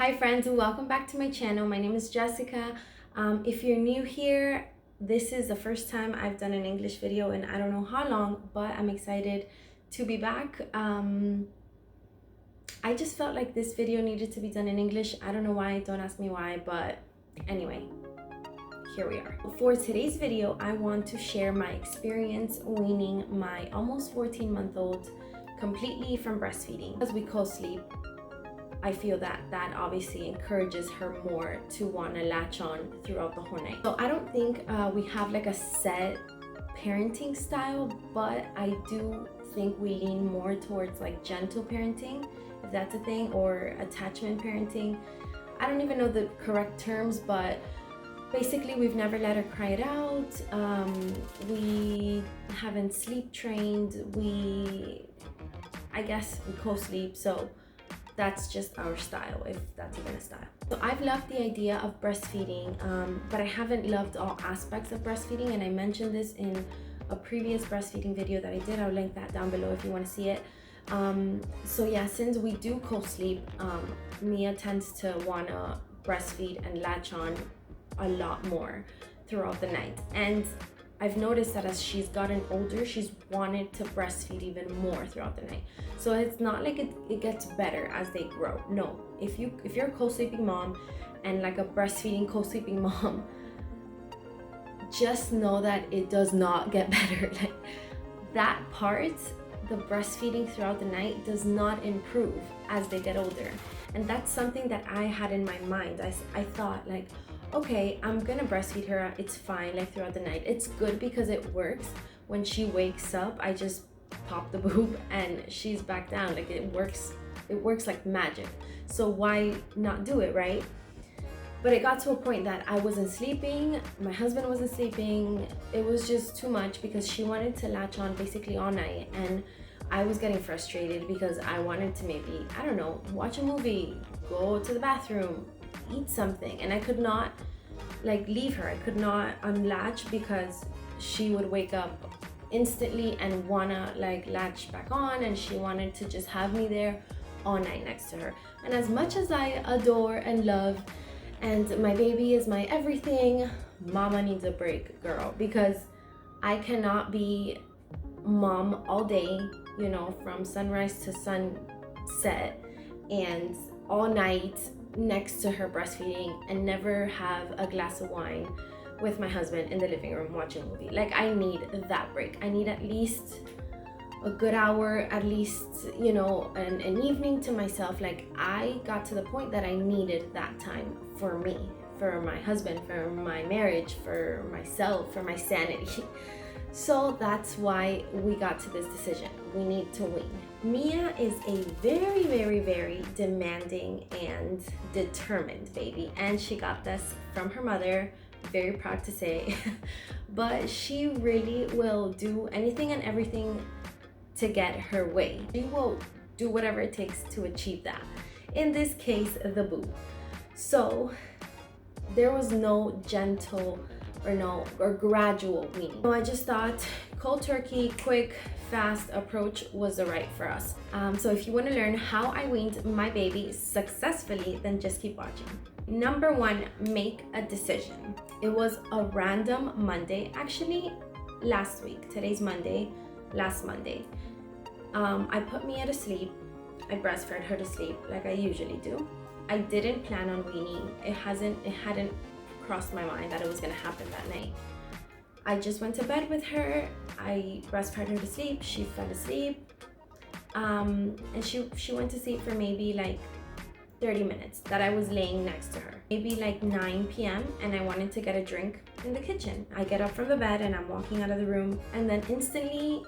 Hi friends, and welcome back to my channel. My name is Jessica. If you're new here, this is the first time I've done an English video in I don't know how long, but I'm excited to be back. I just felt like this video needed to be done in English. I don't know why, don't ask me why, but anyway, here we are. For today's video, I want to share my experience weaning my almost 14-month-old completely from breastfeeding. As we co-sleep, I feel that obviously encourages her more to want to latch on throughout the whole night. So I don't think we have like a set parenting style, but I do think we lean more towards like gentle parenting, if that's a thing, or attachment parenting. I don't even know the correct terms, but basically we've never let her cry it out. We haven't sleep trained. I guess we co-sleep, so that's just our style, if that's even a style. So I've loved the idea of breastfeeding, but I haven't loved all aspects of breastfeeding, and I mentioned this in a previous breastfeeding video that I did. I'll link that down below if you want to see it. So yeah, since we do co-sleep, Mia tends to want to breastfeed and latch on a lot more throughout the night, and I've noticed that as she's gotten older, she's wanted to breastfeed even more throughout the night. So it's not like it gets better as they grow. No, if you're a co-sleeping mom and like a breastfeeding co-sleeping mom, just know that it does not get better. Like that part, the breastfeeding throughout the night, does not improve as they get older. And that's something that I had in my mind. I thought like, okay, I'm gonna breastfeed her, it's fine, like throughout the night. It's good because it works. When she wakes up, I just pop the boob and she's back down. Like it works like magic. So why not do it, right? But it got to a point that I wasn't sleeping, my husband wasn't sleeping. It was just too much because she wanted to latch on basically all night, and I was getting frustrated because I wanted to maybe, I don't know, watch a movie, go to the bathroom, eat something, and I could not like leave her. I could not unlatch because she would wake up instantly and wanna like latch back on, and she wanted to just have me there all night next to her. And as much as I adore and love, and my baby is my everything, mama needs a break, girl, because I cannot be mom all day, you know, from sunrise to sunset and all night next to her breastfeeding and never have a glass of wine with my husband in the living room watching a movie. Like I need that break. I need at least a good hour, at least, you know, an evening to myself. Like I got to the point that I needed that time for me, for my husband, for my marriage, for myself, for my sanity. So that's why we got to this decision. We need to wean. Mia is a very, very, very demanding and determined baby, and she got this from her mother. Very proud to say. But she really will do anything and everything to get her way. She will do whatever it takes to achieve that. In this case, the boob. So there was no gentle or gradual weaning. So I just thought cold turkey, quick, fast approach was the right for us. So if you want to learn how I weaned my baby successfully, then just keep watching. Number one, make a decision. It was a random Monday, actually last week. Today's Monday, last Monday. I put Mia to sleep. I breastfed her to sleep like I usually do. I didn't plan on weaning. It hadn't crossed my mind that it was gonna happen that night. I just went to bed with her. I breastfed her to sleep. She fell asleep, and she went to sleep for maybe like 30 minutes that I was laying next to her. Maybe like 9 p.m. and I wanted to get a drink in the kitchen. I get up from the bed and I'm walking out of the room, and then instantly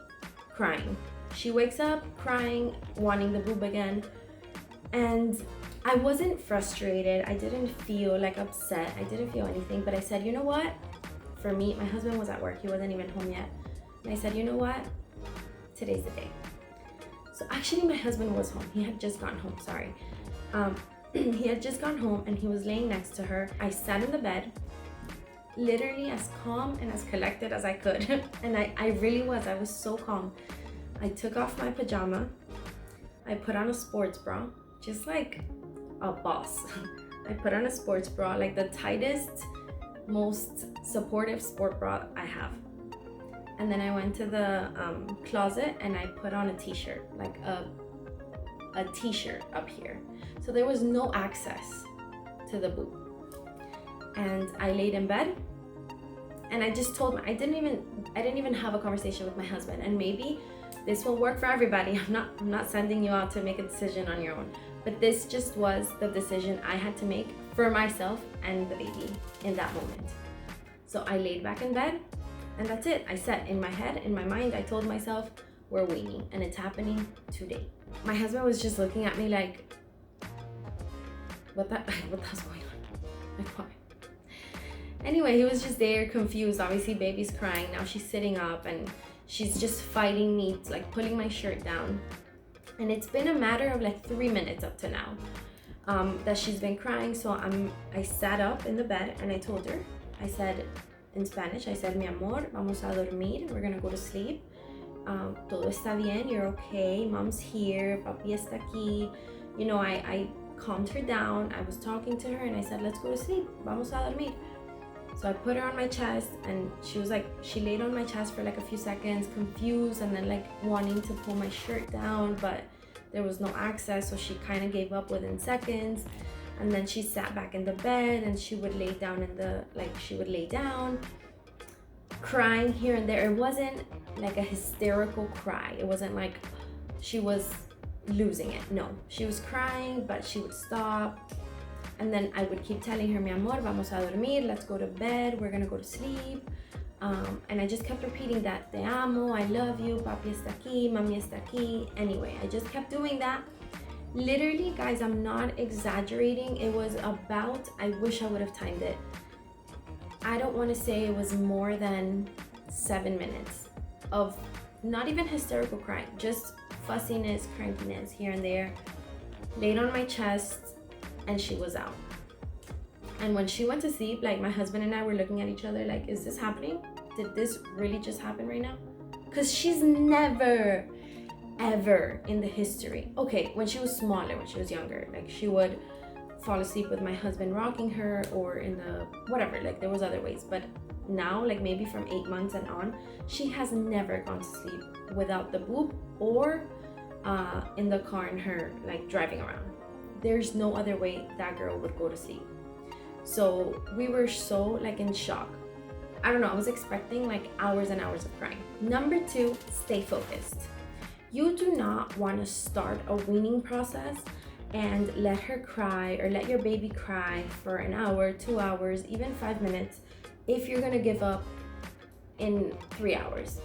crying. She wakes up crying, wanting the boob again, and I wasn't frustrated. I didn't feel like upset. I didn't feel anything, but I said, you know what? For me, my husband was at work. He wasn't even home yet. And I said, you know what? Today's the day. So actually my husband was home. He had just gone home, sorry. He had just gone home and he was laying next to her. I sat in the bed, literally as calm and as collected as I could. And I really was. I was so calm. I took off my pajama. I put on a sports bra, just like a boss. I put on a sports bra, like the tightest, most supportive sport bra I have. And then I went to the closet and I put on a t-shirt, like a t-shirt up here. So there was no access to the boob. And I laid in bed and I just told I didn't even have a conversation with my husband. And maybe this will work for everybody. I'm not sending you out to make a decision on your own, but this just was the decision I had to make for myself and the baby in that moment. So I laid back in bed and that's it. I said in my head, in my mind, I told myself, we're weaning and it's happening today. My husband was just looking at me like, what's going on? Like, why? Anyway, he was just there confused. Obviously baby's crying. Now she's sitting up and she's just fighting me, like pulling my shirt down. And it's been a matter of like 3 minutes up to now that she's been crying. So I sat up in the bed and I told her, I said in Spanish, I said, mi amor, vamos a dormir. We're gonna go to sleep. Todo está bien, you're okay. Mom's here, papi está aquí. You know, I calmed her down. I was talking to her and I said, let's go to sleep. Vamos a dormir. So I put her on my chest and she was like, she laid on my chest for like a few seconds, confused and then like wanting to pull my shirt down, but there was no access. So she kind of gave up within seconds. And then she sat back in the bed and she would lay down she would lay down, crying here and there. It wasn't like a hysterical cry. It wasn't like she was losing it. No, she was crying, but she would stop. And then I would keep telling her, mi amor, vamos a dormir, let's go to bed, we're gonna go to sleep. And I just kept repeating that, te amo, I love you, papi está aquí, mami está aquí. Anyway, I just kept doing that. Literally, guys, I'm not exaggerating. It was about, I wish I would have timed it. I don't want to say it was more than 7 minutes of not even hysterical crying, just fussiness, crankiness here and there, laid on my chest, and she was out. And when she went to sleep, like my husband and I were looking at each other like, is this happening? Did this really just happen right now? Because she's never, ever in the history. Okay, when she was smaller, when she was younger, like she would fall asleep with my husband rocking her or in the whatever, like there was other ways. But now, like maybe from 8 months and on, she has never gone to sleep without the boob or in the car in her, like driving around. There's no other way that girl would go to sleep. So we were so like in shock. I don't know, I was expecting like hours and hours of crying. Number 2, stay focused. You do not want to start a weaning process and let her cry or let your baby cry for an hour, 2 hours, even 5 minutes if you're gonna give up in 3 hours.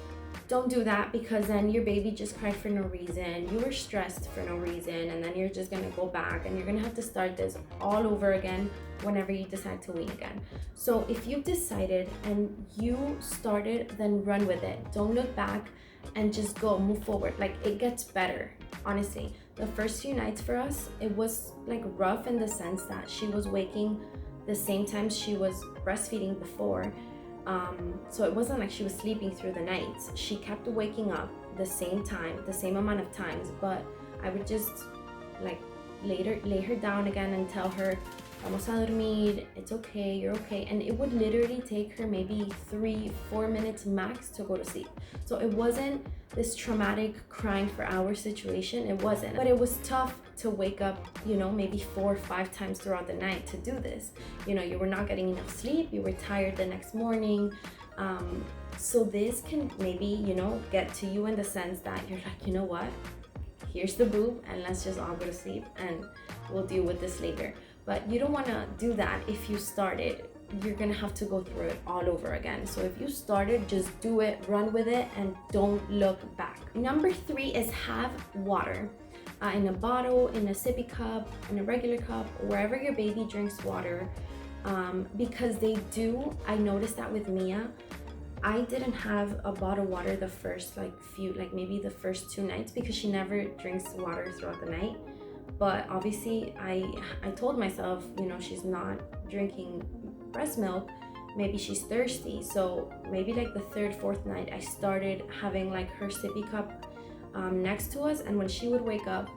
Don't do that, because then your baby just cried for no reason, you were stressed for no reason, and then you're just gonna go back and you're gonna have to start this all over again whenever you decide to wean again. So if you've decided and you started, then run with it. Don't look back and just go, move forward. Like it gets better, honestly. The first few nights for us, it was like rough in the sense that she was waking the same time she was breastfeeding before. So it wasn't like she was sleeping through the nights. She kept waking up the same time, the same amount of times, but I would just like lay her down again and tell her, vamos a dormir, it's okay, you're okay. And it would literally take her maybe 3-4 minutes max to go to sleep. So it wasn't this traumatic crying for hours situation, it wasn't. But it was tough to wake up, you know, maybe 4 or 5 times throughout the night to do this. You know, you were not getting enough sleep, you were tired the next morning. So this can maybe, you know, get to you in the sense that you're like, you know what, here's the boob and let's just all go to sleep and we'll deal with this later. But you don't want to do that. If you started, you're gonna have to go through it all over again. So if you started, just do it, run with it, and don't look back. Number 3 is have water in a bottle, in a sippy cup, in a regular cup, wherever your baby drinks water, because they do. I noticed that with Mia. I didn't have a bottle of water the first maybe the first 2 nights, because she never drinks water throughout the night. But obviously I told myself, you know, she's not drinking breast milk, maybe she's thirsty. So maybe like the 3rd, 4th night, I started having like her sippy cup next to us, and when she would wake up,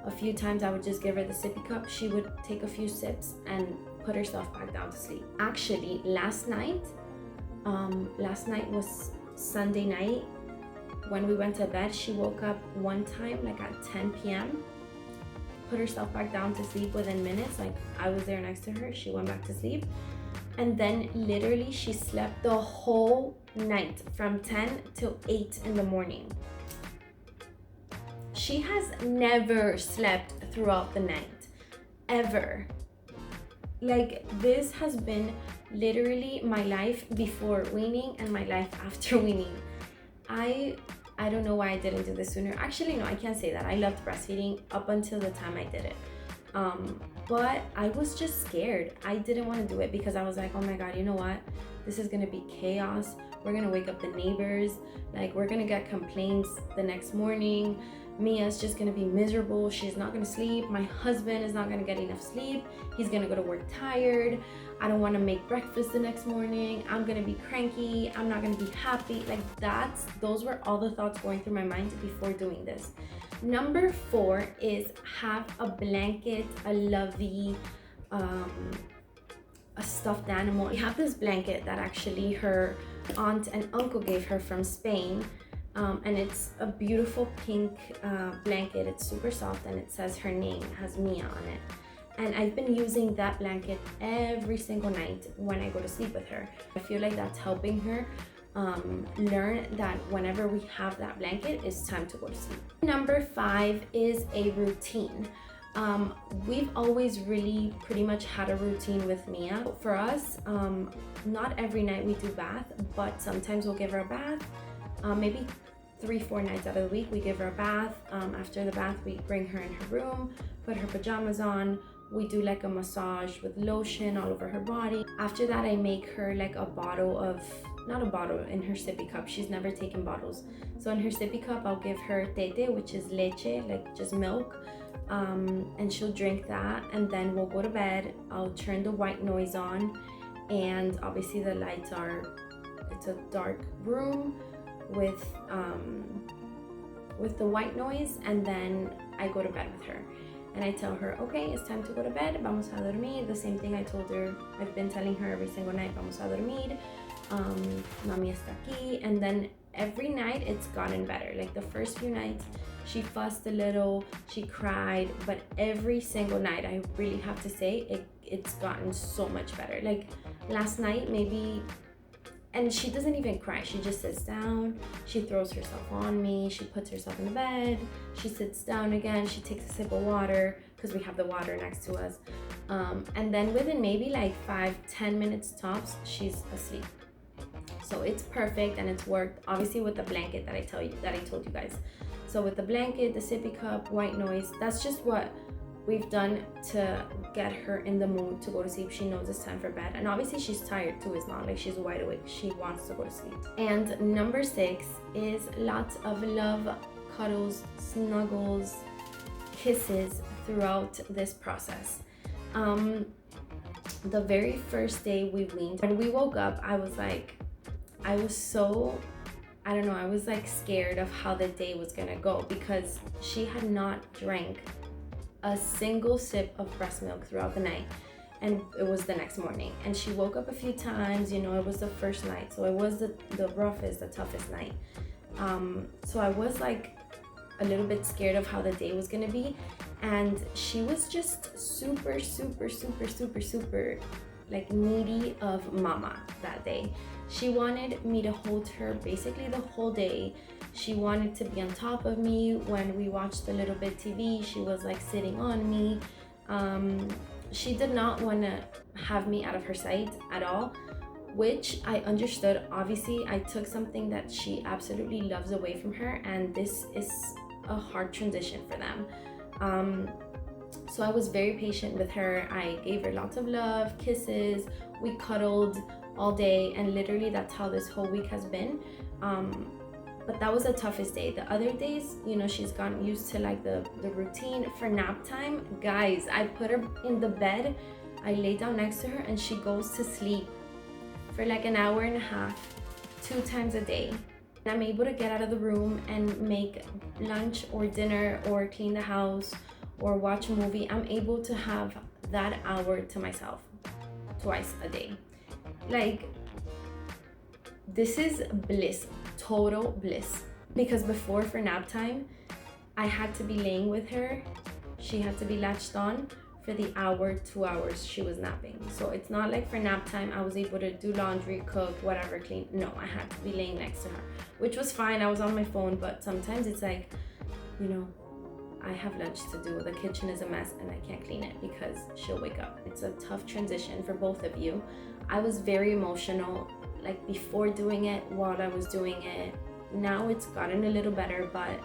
A few times I would just give her the sippy cup. She would take a few sips and put herself back down to sleep. Actually, last night was Sunday night. When we went to bed, she woke up one time, like at 10 p.m., put herself back down to sleep within minutes. Like, I was there next to her, she went back to sleep. And then literally she slept the whole night from 10 till 8 in the morning. She has never slept throughout the night, ever. Like, this has been literally my life before weaning and my life after weaning. I don't know why I didn't do this sooner. Actually, no, I can't say that. I loved breastfeeding up until the time I did it. But I was just scared. I didn't want to do it because I was like, oh my God, you know what? This is gonna be chaos. We're gonna wake up the neighbors. Like, we're gonna get complaints the next morning. Mia's just gonna be miserable. She's not gonna sleep. My husband is not gonna get enough sleep. He's gonna go to work tired. I don't wanna make breakfast the next morning. I'm gonna be cranky. I'm not gonna be happy. Like, those were all the thoughts going through my mind before doing this. Number 4 is have a blanket, a lovey, a stuffed animal. We have this blanket that actually her aunt and uncle gave her from Spain. And it's a beautiful pink blanket. It's super soft and it says her name, it has Mia on it. And I've been using that blanket every single night when I go to sleep with her. I feel like that's helping her learn that whenever we have that blanket, it's time to go to sleep. Number 5 is a routine. We've always really pretty much had a routine with Mia. For us, not every night we do bath, but sometimes we'll give her a bath. Maybe 3-4 nights out of the week we give her a bath. After the bath, we bring her in her room, put her pajamas on. We do like a massage with lotion all over her body. After that, I make her like a bottle of, not a bottle, in her sippy cup. She's never taken bottles. So in her sippy cup, I'll give her tete, which is leche, like just milk. And she'll drink that, and then we'll go to bed. I'll turn the white noise on, and obviously the lights are, it's a dark room with the white noise, and then I go to bed with her. And I tell her, okay, it's time to go to bed, vamos a dormir. The same thing I told her, I've been telling her every single night, vamos a dormir, mami está aquí. And then every night it's gotten better. Like the first few nights, she fussed a little, she cried, but every single night, I really have to say, it's gotten so much better. Like last night, maybe, and she doesn't even cry. She just sits down, she throws herself on me, she puts herself in the bed, she sits down again, she takes a sip of water, because we have the water next to us. And then within maybe like 5-10 minutes tops, she's asleep. So it's perfect and it's worked, obviously with the blanket that I told you guys. So with the blanket, the sippy cup, white noise, that's just what we've done to get her in the mood to go to sleep. She knows it's time for bed. And obviously she's tired too. It's not like she's wide awake. She wants to go to sleep. And number 6 is lots of love, cuddles, snuggles, kisses throughout this process. The very first day we weaned, when we woke up, I was scared of how the day was gonna go, because she had not drank a single sip of breast milk throughout the night, and it was the next morning, and she woke up a few times. You know, it was the first night, so it was the roughest, the toughest night. So I was like a little bit scared of how the day was gonna be, and she was just super like needy of mama that day. She wanted me to hold her basically the whole day. She wanted to be on top of me. When we watched a little bit TV, she was like sitting on me. She did not want to have me out of her sight at all, which I understood. Obviously, I took something that she absolutely loves away from her, and this is a hard transition for them. So I was very patient with her. I gave her lots of love, kisses, we cuddled all day, and literally that's how this whole week has been. But that was the toughest day. The other days, you know, she's gotten used to like the routine. For nap time, guys, I put her in the bed, I lay down next to her, and she goes to sleep for like an hour and a half, 2 times a day. And I'm able to get out of the room and make lunch or dinner or clean the house or watch a movie, I'm able to have that hour to myself twice a day. Like, this is bliss, total bliss. Because before, for nap time, I had to be laying with her. She had to be latched on for the hour, 2 hours she was napping. So it's not like for nap time I was able to do laundry, cook, whatever, clean. No, I had to be laying next to her, which was fine. I was on my phone, but sometimes it's like, you know, I have lunch to do, the kitchen is a mess, and I can't clean it because she'll wake up. It's a tough transition for both of you. I was very emotional, like before doing it, while I was doing it. Now it's gotten a little better, but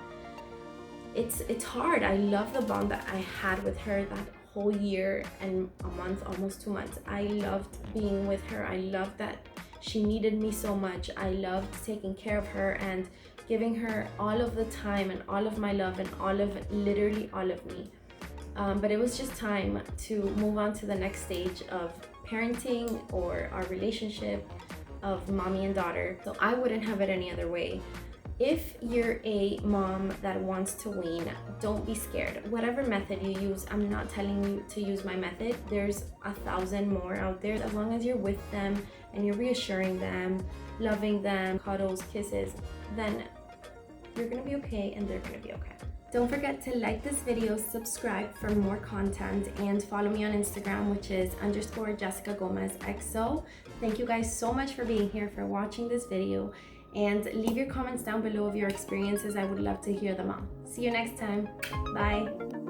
it's hard. I love the bond that I had with her that whole year and a month, almost 2 months. I loved being with her. I loved that she needed me so much. I loved taking care of her and giving her all of the time and all of my love and literally all of me. But it was just time to move on to the next stage of parenting or our relationship of mommy and daughter. So I wouldn't have it any other way. If you're a mom that wants to wean, don't be scared. Whatever method you use, I'm not telling you to use my method. There's 1,000 more out there. As long as you're with them and you're reassuring them, loving them, cuddles, kisses, then you're gonna be okay and they're gonna be okay. Don't forget to like this video, subscribe for more content, and follow me on Instagram, which is _Jessica Gomez XO. Thank you guys so much for being here, for watching this video, and leave your comments down below of your experiences. I would love to hear them all. See you next time. Bye.